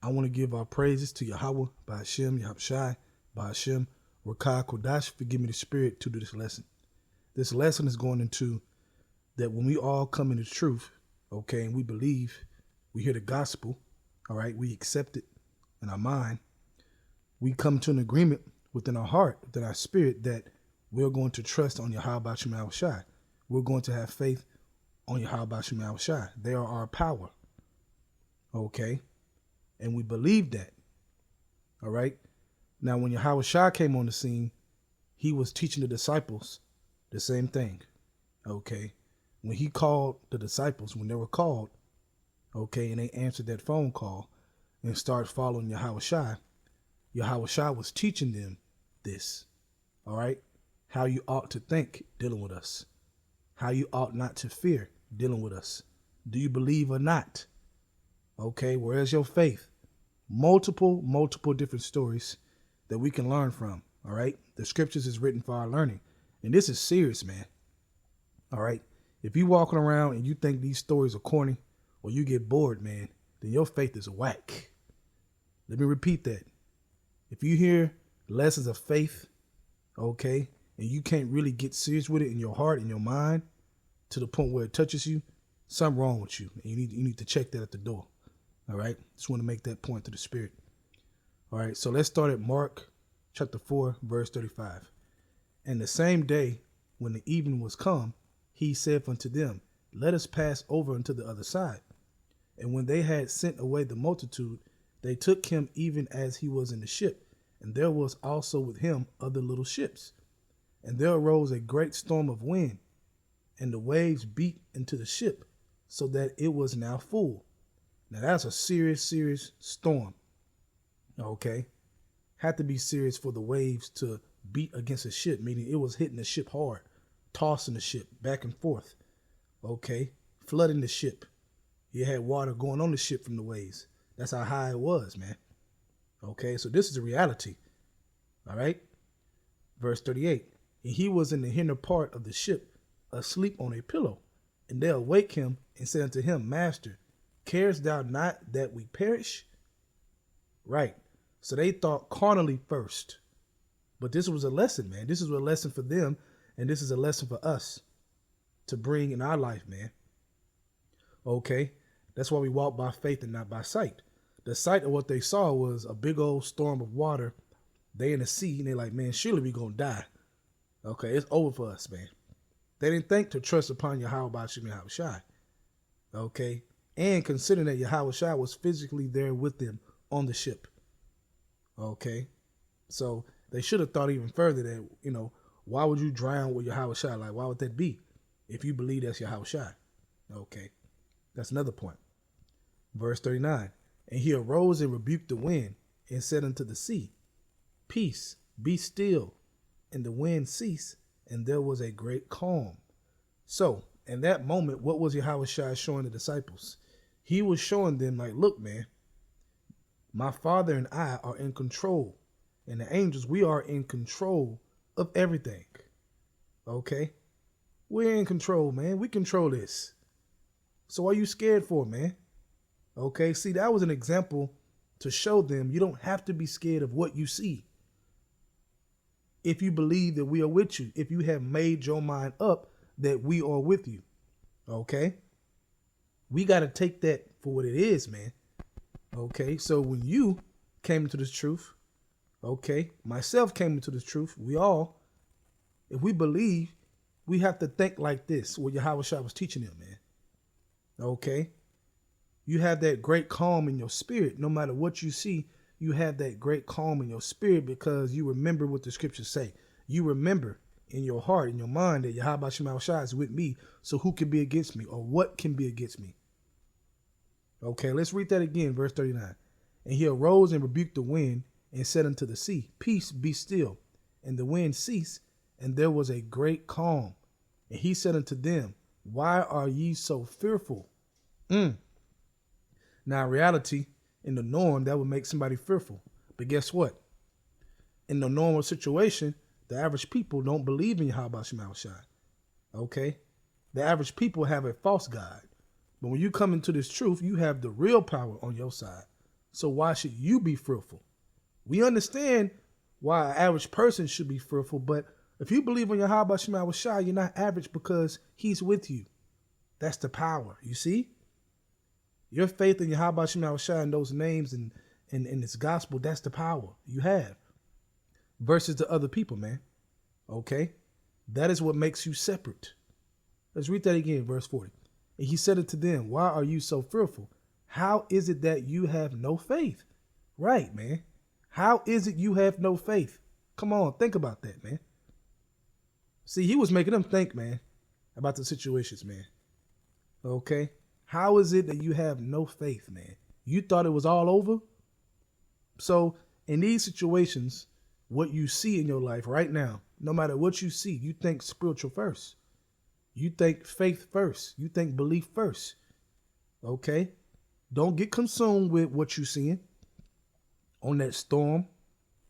I want to give our praises to Yahweh, by Hashem, Yahawashi, by Hashem, Rakah Kodash, for giving me the spirit to do this lesson. This lesson is going into that when we all come into truth, okay, and we believe, we hear the gospel, all right, we accept it in our mind, we come to an agreement within our heart, within our spirit, that we're going to trust on Yahawashi Yahawashi. We're going to have faith on Yahawashi Yahawashi. They are our power, okay, and we believe that, all right. Now, when Yahawashi came on the scene, he was teaching the disciples the same thing, okay. When he called the disciples, when they were called, okay, and they answered that phone call and started following Yahawashi, Yahawashi was teaching them this, all right, how you ought to think dealing with us, how you ought not to fear dealing with us. Do you believe or not? Okay, where's your faith? Multiple different stories that we can learn from, all right? The scriptures is written for our learning, and this is serious, man, all right? If you walking around and you think these stories are corny or you get bored, man, then your faith is whack. Let me repeat that. If you hear lessons of faith, okay, and you can't really get serious with it in your heart and your mind to the point where it touches you, something wrong with you. And you need to check that at the door. All right. Just want to make that point to the spirit. All right. So let's start at Mark chapter 4, verse 35. And the same day when the evening was come, he said unto them, let us pass over unto the other side. And when they had sent away the multitude, they took him even as he was in the ship. And there was also with him other little ships. And there arose a great storm of wind, and the waves beat into the ship, so that it was now full. Now that's a serious storm. Okay. Had to be serious for the waves to beat against a ship, meaning it was hitting the ship hard, tossing the ship back and forth. Okay. Flooding the ship. You had water going on the ship from the waves. That's how high it was, man. Okay. So this is a reality. All right. Verse 38. And he was in the hinder part of the ship, asleep on a pillow. And they awake him and said unto him, Master, carest thou not that we perish? Right. So they thought carnally first. But this was a lesson, man. This is a lesson for them. And this is a lesson for us to bring in our life, man. Okay. That's why we walk by faith and not by sight. The sight of what they saw was a big old storm of water. They in the sea, and they're like, man, surely we gonna die. Okay, it's over for us, man. They didn't think to trust upon Yahawashi. Okay, and considering that Yahawashi was physically there with them on the ship. Okay, so they should have thought even further that, why would you drown with Yahawashi? Like, why would that be if you believe that's Yahawashi? Okay, that's another point. Verse 39, and he arose and rebuked the wind and said unto the sea, Peace, be still. And the wind ceased, and there was a great calm. So, in that moment, what was Yahawashi showing the disciples? He was showing them, like, look, man, my Father and I are in control. And the angels, we are in control of everything. Okay? We're in control, man. We control this. So what are you scared for, man? Okay, see, that was an example to show them you don't have to be scared of what you see. If you believe that we are with you, if you have made your mind up that we are with you, okay? We got to take that for what it is, man. Okay, so when you came into this truth, okay, myself came into this truth, we all, if we believe, we have to think like this, what Yahawashi was teaching them, man. Okay? You have that great calm in your spirit. No matter what you see, you have that great calm in your spirit because you remember what the scriptures say. You remember in your heart, in your mind, that Yahawashi is with me. So who can be against me, or what can be against me? Okay, let's read that again, verse 39. And he arose and rebuked the wind and said unto the sea, Peace, be still. And the wind ceased, and there was a great calm. And he said unto them, Why are ye so fearful? Now, in reality, in the norm, that would make somebody fearful. But guess what? In the normal situation, the average people don't believe in Yahawashi. Okay? The average people have a false God. But when you come into this truth, you have the real power on your side. So why should you be fearful? We understand why an average person should be fearful, but if you believe in Yahawashi, you're not average because he's with you. That's the power. You see? Your faith in Yahawashi and those names and in this gospel, that's the power you have versus the other people, man. Okay? That is what makes you separate. Let's read that again, verse 40. And he said it to them, why are you so fearful? How is it that you have no faith? Right, man. How is it you have no faith? Come on, think about that, man. See, he was making them think, man, about the situations, man. Okay? How is it that you have no faith, man? You thought it was all over? So, in these situations, what you see in your life right now, no matter what you see, you think spiritual first. You think faith first. You think belief first. Okay? Don't get consumed with what you're seeing on that storm.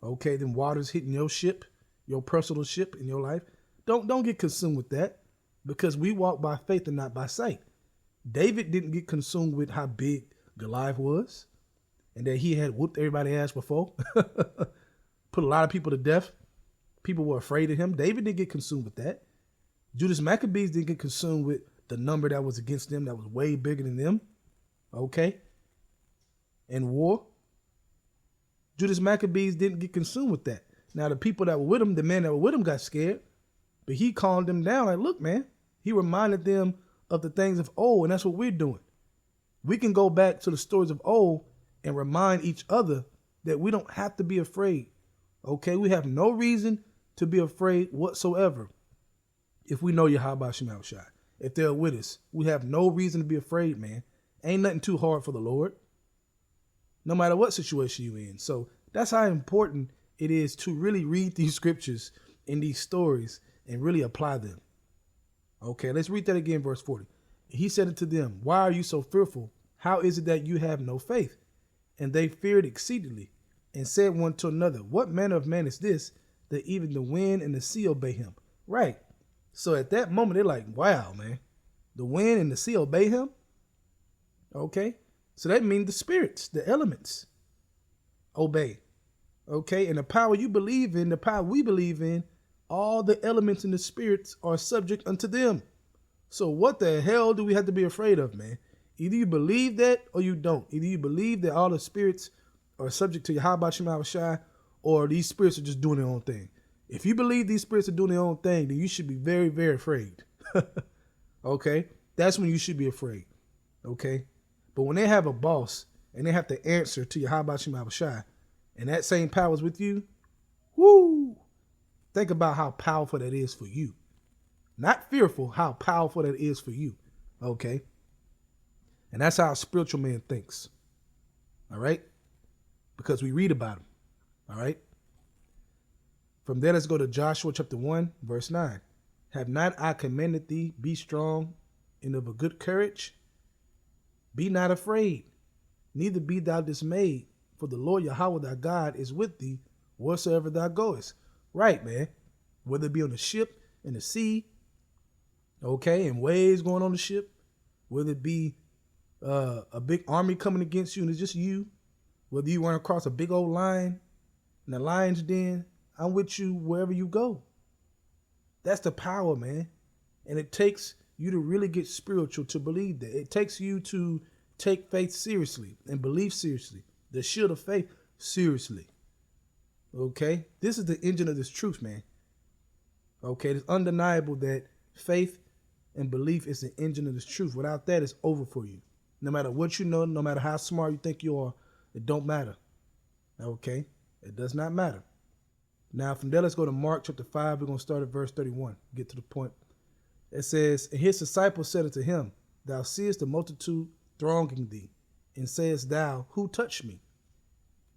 Okay? Them waters hitting your ship, your personal ship in your life. Don't get consumed with that because we walk by faith and not by sight. David didn't get consumed with how big Goliath was and that he had whooped everybody's ass before. Put a lot of people to death. People were afraid of him. David didn't get consumed with that. Judas Maccabees didn't get consumed with the number that was against them that was way bigger than them. Okay? In war. Judas Maccabees didn't get consumed with that. Now, the people that were with him, the men that were with him got scared. But he calmed them down like, look, man. He reminded them of the things of old, and that's what we're doing. We can go back to the stories of old and remind each other that we don't have to be afraid. Okay? We have no reason to be afraid whatsoever. If we know Yahawashi, if they're with us, we have no reason to be afraid, man. Ain't nothing too hard for the Lord, no matter what situation you're in. So that's how important it is to really read these scriptures in these stories and really apply them. Okay, let's read that again, verse 40. He said it to them, why are you so fearful? How is it that you have no faith? And they feared exceedingly and said one to another, what manner of man is this, that even the wind and the sea obey him? Right. So at that moment, they're like, wow, man, the wind and the sea obey him? Okay. So that means the spirits, the elements obey. Okay. And the power you believe in, the power we believe in, all the elements and the spirits are subject unto them. So what the hell do we have to be afraid of, man? Either you believe that or you don't. Either you believe that all the spirits are subject to Yahawashi, or these spirits are just doing their own thing. If you believe these spirits are doing their own thing, then you should be very, very afraid. Okay? That's when you should be afraid. Okay? But when they have a boss and they have to answer to Yahawashi, and that same power is with you, whoo! Think about how powerful that is for you. Not fearful, how powerful that is for you. Okay? And that's how a spiritual man thinks. All right? Because we read about him. All right? From there, let's go to Joshua chapter 1, verse 9. Have not I commanded thee, be strong and of a good courage? Be not afraid, neither be thou dismayed, for the Lord Yahweh thy God is with thee wheresoever thou goest. Right, man. Whether it be on the ship, in the sea, okay, and waves going on the ship, whether it be a big army coming against you and it's just you, whether you run across a big old lion in the lion's den, I'm with you wherever you go. That's the power, man. And it takes you to really get spiritual to believe that. It takes you to take faith seriously and believe seriously. The shield of faith seriously. Okay? This is the engine of this truth, man. Okay? It's undeniable that faith and belief is the engine of this truth. Without that, it's over for you. No matter what you know, no matter how smart you think you are, it don't matter. Okay? It does not matter. Now, from there, let's go to Mark chapter 5. We're going to start at verse 31. Get to the point. It says, and his disciples said unto him, thou seest the multitude thronging thee, and sayest thou, who touched me?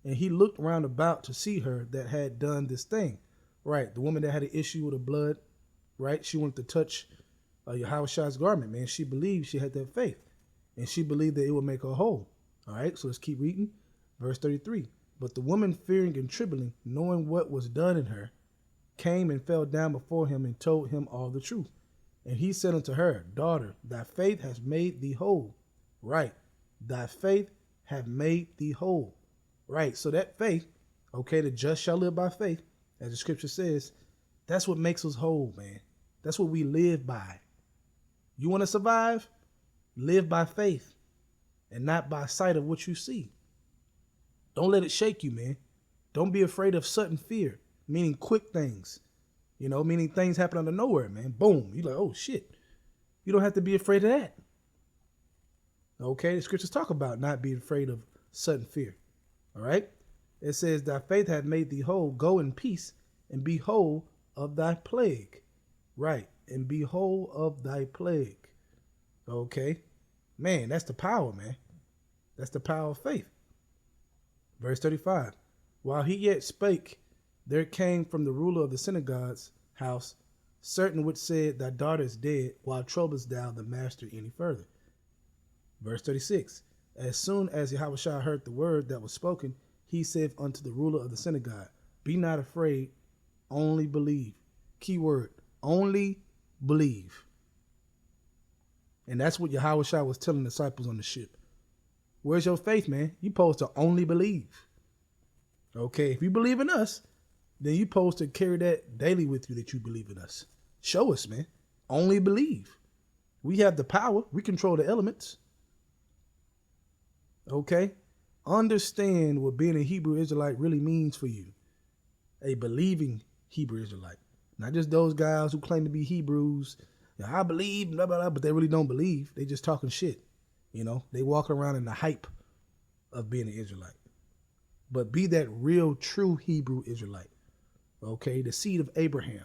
And he looked round about to see her that had done this thing. Right, the woman that had an issue with the blood, right? She wanted to touch Yahawashi's garment, man. She believed she had that faith, and she believed that it would make her whole. All right, so let's keep reading. Verse 33. But the woman, fearing and trembling, knowing what was done in her, came and fell down before him and told him all the truth. And he said unto her, daughter, thy faith has made thee whole. Right. Thy faith have made thee whole. Right. So that faith, okay, the just shall live by faith, as the scripture says, that's what makes us whole, man. That's what we live by. You want to survive? Live by faith and not by sight of what you see. Don't let it shake you, man. Don't be afraid of sudden fear, meaning quick things, meaning things happen out of nowhere, man. Boom. You're like, oh, shit. You don't have to be afraid of that. Okay, the scriptures talk about not being afraid of sudden fear. All right? It says, thy faith hath made thee whole. Go in peace and be whole of thy plague. Right, and be whole of thy plague. Okay? Man, that's the power, man. That's the power of faith. Verse 35. While he yet spake, there came from the ruler of the synagogue's house certain which said, thy daughter is dead, why troublest thou the master any further? Verse 36. As soon as Yahawashi heard the word that was spoken, he said unto the ruler of the synagogue, be not afraid, only believe. Key word, only believe. And that's what Yahawashi was telling the disciples on the ship. Where's your faith, man? You supposed to only believe. Okay, if you believe in us, then you supposed to carry that daily with you that you believe in us. Show us, man. Only believe. We have the power. We control the elements. Okay? Understand what being a Hebrew Israelite really means for you. A believing Hebrew Israelite. Not just those guys who claim to be Hebrews. I believe, blah, blah, blah, but they really don't believe. They just talking shit. They walk around in the hype of being an Israelite. But be that real, true Hebrew Israelite. Okay? The seed of Abraham.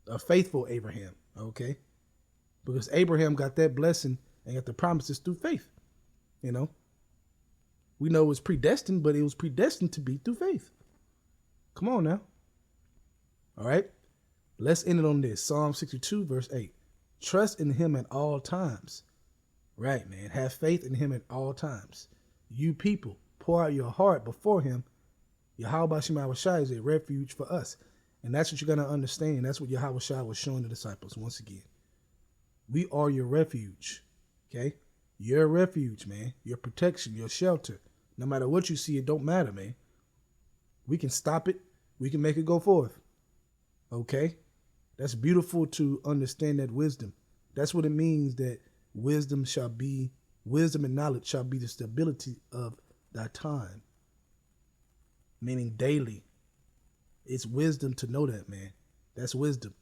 A faithful Abraham. Okay? Because Abraham got that blessing and got the promises through faith. We know it was predestined, but it was predestined to be through faith. Come on now. All right? Let's end it on this. Psalm 62, verse 8. Trust in him at all times. Right, man. Have faith in him at all times. You people, pour out your heart before him. Yahawashi is a refuge for us. And that's what you're going to understand. That's what Yahawashi was showing the disciples once again. We are your refuge. Okay? Your refuge, man. Your protection, your shelter. No matter what you see, it don't matter, man. We can stop it. We can make it go forth. Okay? That's beautiful to understand that wisdom. That's what it means that wisdom and knowledge shall be the stability of thy time. Meaning daily. It's wisdom to know that, man. That's wisdom.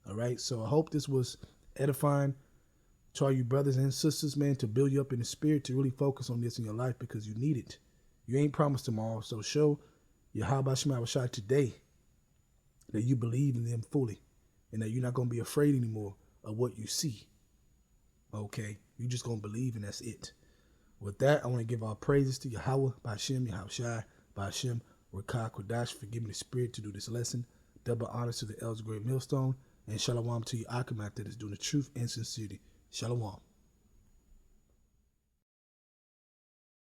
All right? So I hope this was edifying to all you brothers and sisters, man, to build you up in the spirit, to really focus on this in your life because you need it. You ain't promised tomorrow. So show Yahawashi today that you believe in them fully and that you're not going to be afraid anymore of what you see. Okay? You're just going to believe and that's it. With that, I want to give our praises to Yahweh, Ba'ashem, Yahawashi, Ba'ashem, Rakah, Kodash, for giving me the spirit to do this lesson. Double honors to the elders, great millstone, and shalom to you, Akamat, that is doing the truth and sincerity. Shalom.